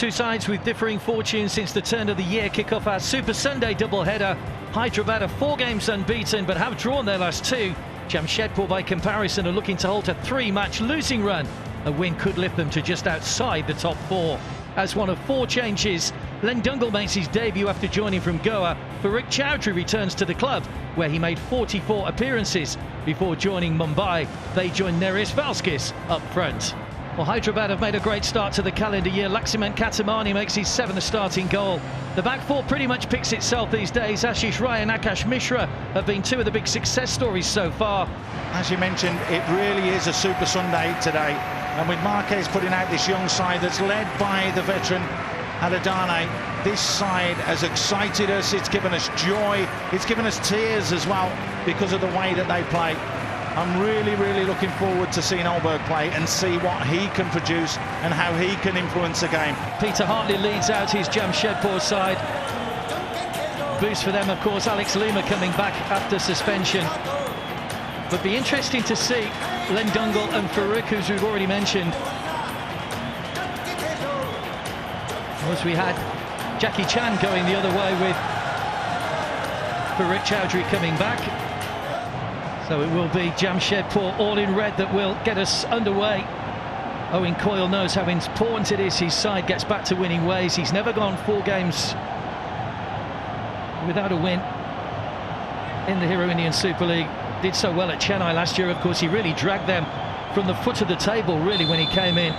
Two sides with differing fortunes since the turn of the year kick off our Super Sunday doubleheader. Hyderabad are 4 games unbeaten but have drawn their last 2. Jamshedpur by comparison are looking to halt a 3-match losing run. A win could lift them to just outside the top 4. As one of 4 changes, Len Dungal makes his debut after joining from Goa. Farouk Chowdhury returns to the club, where he made 44 appearances before joining Mumbai. They join Neris Valskis up front. Well, Hyderabad have made a great start to the calendar year. Laxman Katamani makes his 7th starting goal. The back 4 pretty much picks itself these days. Ashish Rai and Akash Mishra have been 2 of the big success stories so far. As you mentioned, it really is a Super Sunday today. And with Marquez putting out this young side that's led by the veteran Adadane, this side has excited us, it's given us joy, it's given us tears as well because of the way that they play. I'm really looking forward to seeing Olberg play and see what he can produce and how he can influence the game. Peter Hartley leads out his Jamshedpur side. Boost for them, of course, Alex Lima coming back after suspension. But be interesting to see Len Dungal and Farouk, who's we've already mentioned. As we had Jackie Chan going the other way with Farouk Chowdhury coming back. So it will be Jamshedpur all in red that will get us underway. Owen Coyle knows how important it is his side gets back to winning ways. He's never gone 4 games without a win in the Hero Indian Super League. Did so well at Chennai last year. Of course, he really dragged them from the foot of the table, really, when he came in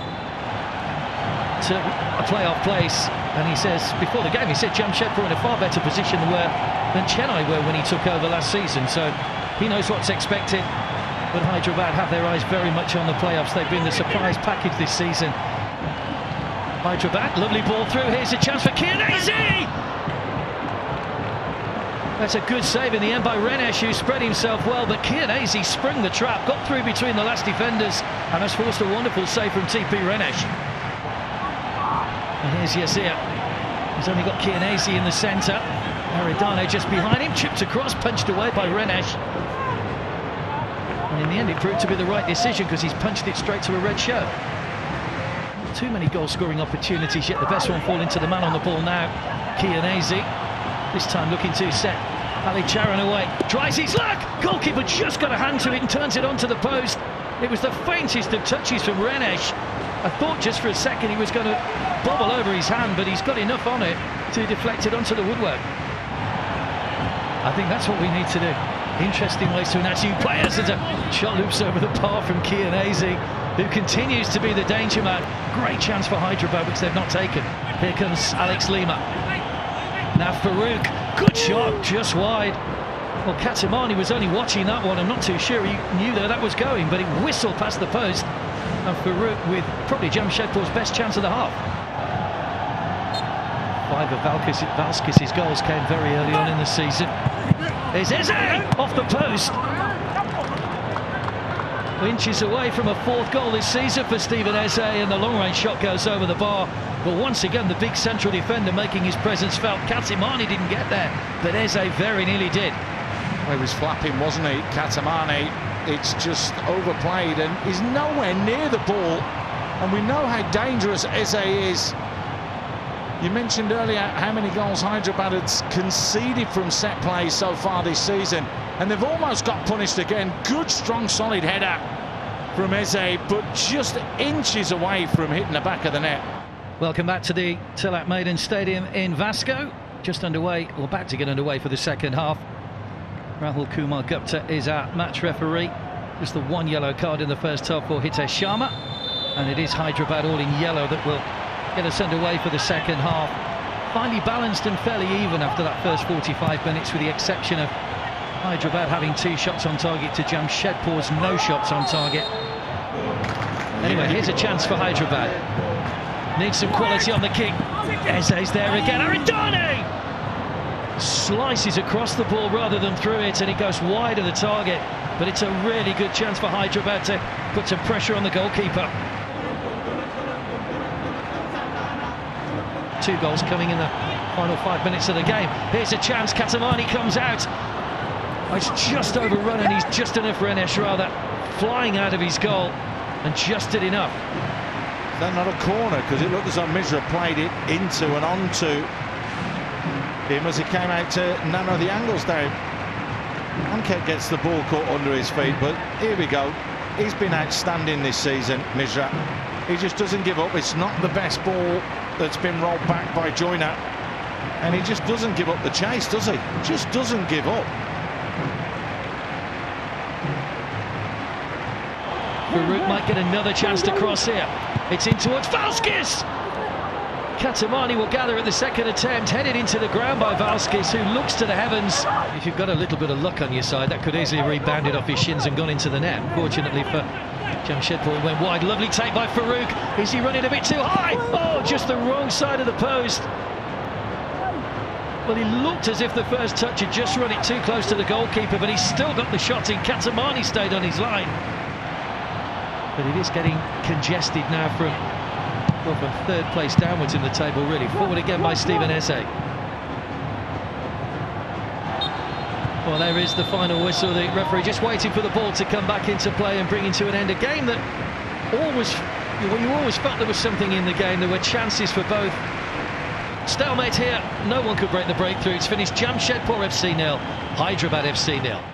to a playoff place. And he says, before the game, he said Jamshedpur in a far better position than Chennai were when he took over last season. So he knows what's expected. But Hyderabad have their eyes very much on the playoffs. They've been the surprise package this season. Hyderabad, lovely ball through. Here's a chance for Kianese! That's a good save in the end by Renesh, who spread himself well, but Kianese sprung the trap, got through between the last defenders, and has forced a wonderful save from TP Renesh. And here's Yazir. He's only got Kianese in the centre. Aridane just behind him, chipped across, punched away by Renesh. And in the end, it proved to be the right decision because he's punched it straight to a red shirt. Not too many goal-scoring opportunities yet. The best one falling to the man on the ball now, Kianese. This time looking to set Ali Charan away. Tries his luck! Goalkeeper just got a hand to it and turns it onto the post. It was the faintest of touches from Renesh. I thought just for a second he was going to bobble over his hand, but he's got enough on it to deflect it onto the woodwork. I think that's what we need to do. Interesting ways to enact new players. There's a shot loops over the bar from Kianese, who continues to be the danger man. Great chance for Hyderabad, which they've not taken. Here comes Alex Lima. Now Farouk, good shot, just wide. Well, Katamani was only watching that one. I'm not too sure he knew that was going, but it whistled past the post. And Farouk with probably Jamshedpur's best chance of the half. 5 of Valskis' goals came very early on in the season. Here's Eze off the post. Inches away from a 4th goal this season for Stephen Eze, and the long-range shot goes over the bar. But once again, the big central defender making his presence felt. Katamani didn't get there, but Eze very nearly did. Well, he was flapping, wasn't he, Katamani? It's just overplayed and he's nowhere near the ball. And we know how dangerous Eze is. You mentioned earlier how many goals Hyderabad had conceded from set plays so far this season. And they've almost got punished again. Good, strong, solid header from Eze, but just inches away from hitting the back of the net. Welcome back to the Tilak Maidan Stadium in Vasco. Just underway, or about to get underway for the second half. Rahul Kumar Gupta is our match referee. Just the 1 yellow card in the first half for Hitesh Sharma. And it is Hyderabad all in yellow that will get us underway for the second half. Finely balanced and fairly even after that first 45 minutes, with the exception of Hyderabad having 2 shots on target to Jamshedpur's no shots on target. Anyway, here's a chance for Hyderabad. Needs some quality on the kick. Eze's there again. Aridane slices across the ball rather than through it, and it goes wide of the target. But it's a really good chance for Hyderabad to put some pressure on the goalkeeper. 2 goals coming in the final 5 minutes of the game. Here's a chance. Katamani comes out. It's just overrun, and he's just enough Renesh rather flying out of his goal, and just did enough. not a corner, because it looked as though Misra played it into and onto him as he came out to narrow the angles down. Anket gets the ball caught under his feet, but here we go. He's been outstanding this season, Misra. He just doesn't give up. It's not the best ball that's been rolled back by Joyner, and he just doesn't give up the chase, does he? Just doesn't give up. Farouk might get another chance to cross here. It's in towards Valskis. Katamani will gather at the second attempt, headed into the ground by Valskis, who looks to the heavens. If you've got a little bit of luck on your side, that could easily rebounded off his shins and gone into the net. Fortunately for Jamshedpur, it went wide. Lovely take by Farouk. Is he running a bit too high? Oh, just the wrong side of the post. Well, he looked as if the first touch had just run it too close to the goalkeeper, but he's still got the shot in. Katamani stayed on his line. But it is getting congested now from third place downwards in the table, really. Forward again by Stephen Eze. Well, there is the final whistle. The referee just waiting for the ball to come back into play and bring into an end a game that you always felt there was something in the game. There were chances for both. Stalemate here. No one could break the breakthrough. It's finished Jamshedpur FC 0, Hyderabad FC 0.